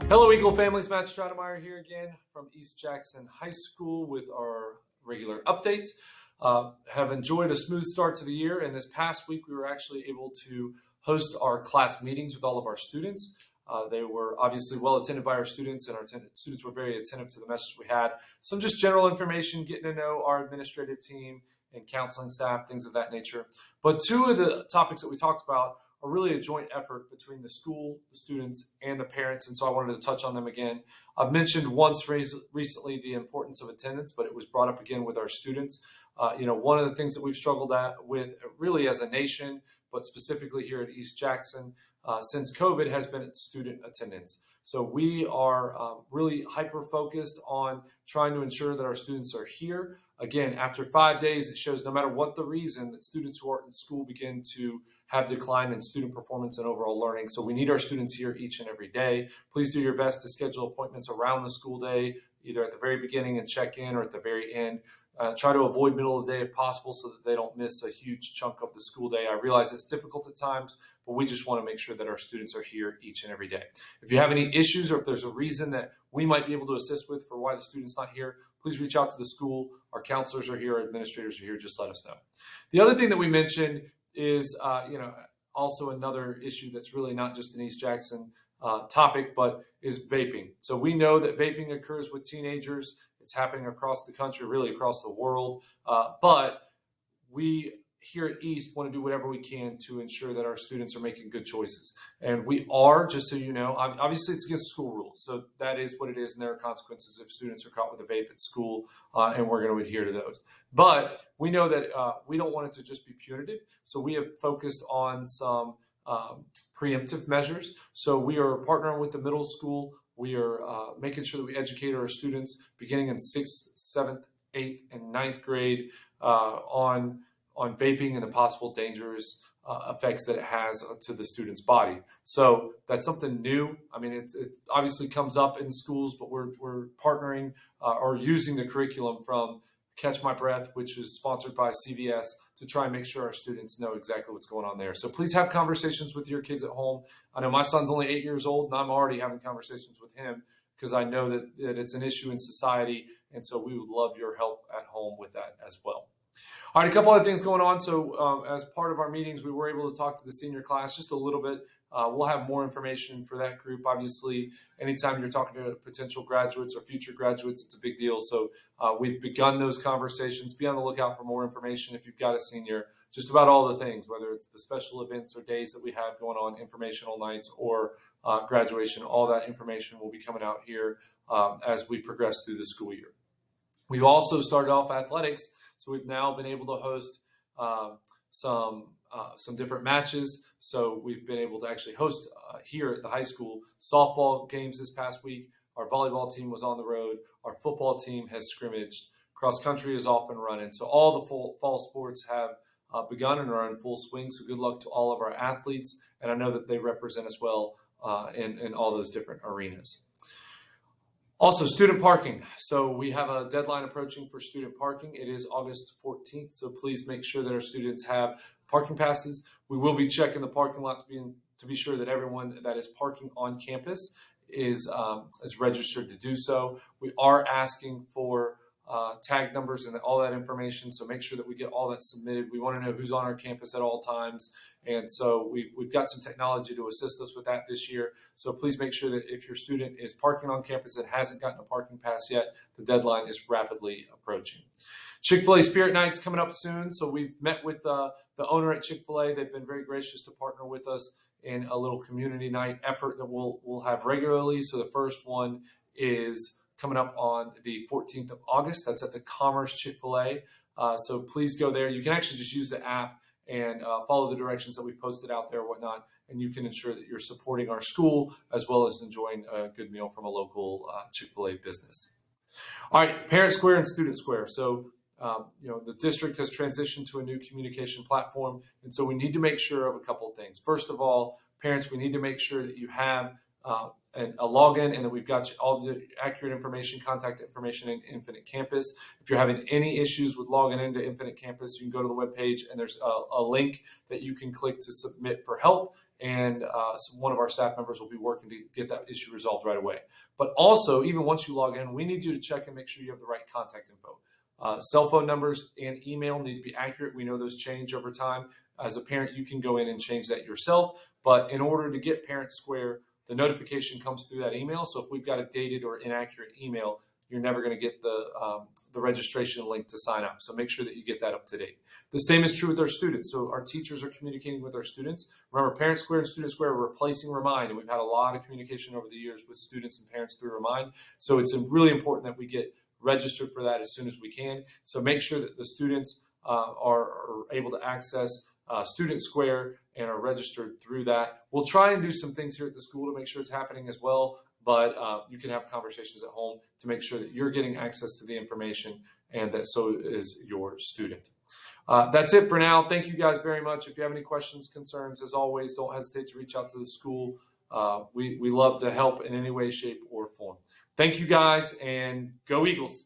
Hello, Eagle families. Matt Stratemeyer here again from East Jackson High School with our regular update. Have enjoyed a smooth start to the year, and this past week we were actually able to host our class meetings with all of our students. They were obviously well attended by our students, and our students were very attentive to the message we had. Some just general information, getting to know our administrative team and counseling staff, things of that nature. But two of the topics that we talked about are really a joint effort between the school, the students, and the parents, and so I wanted to touch on them again. I've mentioned once recently the importance of attendance, but it was brought up again with our students. One of the things that we've struggled with really as a nation, but specifically here at East Jackson, since COVID has been student attendance. So we are really hyper-focused on trying to ensure that our students are here. Again, after 5 days, it shows no matter what the reason that students who are in school begin to have decline in student performance and overall learning. So we need our students here each and every day. Please do your best to schedule appointments around the school day, either at the very beginning and check in or at the very end. Try to avoid middle of the day if possible so that they don't miss a huge chunk of the school day. I realize it's difficult at times, but we just want to make sure that our students are here each and every day. If you have any issues or if there's a reason that we might be able to assist with for why the student's not here, please reach out to the school. Our counselors are here, our administrators are here, just let us know. The other thing that we mentioned is, also another issue that's really not just an East Jackson topic, but is vaping. So we know that vaping occurs with teenagers. It's happening across the country, really across the world. But we here at East want to do whatever we can to ensure that our students are making good choices. And we are, just so you know, obviously it's against school rules. So that is what it is, and there are consequences if students are caught with a vape at school, and we're going to adhere to those. But we know that we don't want it to just be punitive. So we have focused on some preemptive measures. So we are partnering with the middle school. We are making sure that we educate our students beginning in 6th, 7th, 8th, and 9th grade on vaping and the possible dangerous effects that it has to the student's body. So that's something new. I mean, it obviously comes up in schools, but we're partnering or using the curriculum from Catch My Breath, which is sponsored by CVS, to try and make sure our students know exactly what's going on there. So please have conversations with your kids at home. I know my son's only 8 years old, and I'm already having conversations with him because I know that it's an issue in society, and so we would love your help at home with that as well. All right, a couple other things going on. So as part of our meetings, we were able to talk to the senior class just a little bit. We'll have more information for that group. Obviously, anytime you're talking to potential graduates or future graduates, it's a big deal. So we've begun those conversations. Be on the lookout for more information if you've got a senior, just about all the things, whether it's the special events or days that we have going on, informational nights or graduation. All that information will be coming out here as we progress through the school year. We've also started off athletics. So we've now been able to host some different matches. So we've been able to actually host here at the high school softball games this past week. Our volleyball team was on the road. Our football team has scrimmaged. Cross country is off and running. So all the fall sports have begun and are in full swing. So good luck to all of our athletes. And I know that they represent us well in all those different arenas. Also, student parking. So we have a deadline approaching for student parking. It is August 14th, so please make sure that our students have parking passes. We will be checking the parking lot to be sure that everyone that is parking on campus is registered to do so. We are asking for tag numbers and all that information, so make sure that we get all that submitted. We want to know who's on our campus at all times, and so we've got some technology to assist us with that this year. So please make sure that if your student is parking on campus and hasn't gotten a parking pass yet, the deadline is rapidly approaching. Chick-fil-A Spirit Night's coming up soon, so we've met with the owner at Chick-fil-A. They've been very gracious to partner with us in a little community night effort that we'll have regularly. So the first one is coming up on the 14th of August. That's at the Commerce Chick-fil-A. So please go there. You can actually just use the app and follow the directions that we've posted out there and whatnot, and you can ensure that you're supporting our school as well as enjoying a good meal from a local Chick-fil-A business. All right, Parent Square and Student Square. So the district has transitioned to a new communication platform, and so we need to make sure of a couple of things. First of all, parents, we need to make sure that you have a login and that we've got all the accurate information, contact information in Infinite Campus. If you're having any issues with logging into Infinite Campus, you can go to the webpage and there's a link that you can click to submit for help, and one of our staff members will be working to get that issue resolved right away. But also, even once you log in, we need you to check and make sure you have the right contact info. Cell phone numbers and email need to be accurate. We know those change over time. As a parent, you can go in and change that yourself. But in order to get Parent Square, the notification comes through that email. So if we've got a dated or inaccurate email, you're never going to get the registration link to sign up. So make sure that you get that up to date. The same is true with our students. So our teachers are communicating with our students. Remember, Parent Square and Student Square are replacing Remind, and we've had a lot of communication over the years with students and parents through Remind. So it's really important that we get registered for that as soon as we can. So make sure that the students are able to access Student Square and are registered through that. We'll try and do some things here at the school to make sure it's happening as well, but you can have conversations at home to make sure that you're getting access to the information and that so is your student. That's it for now. Thank you guys very much. If you have any questions, concerns, as always, don't hesitate to reach out to the school. We love to help in any way, shape, or form. Thank you guys, and go Eagles.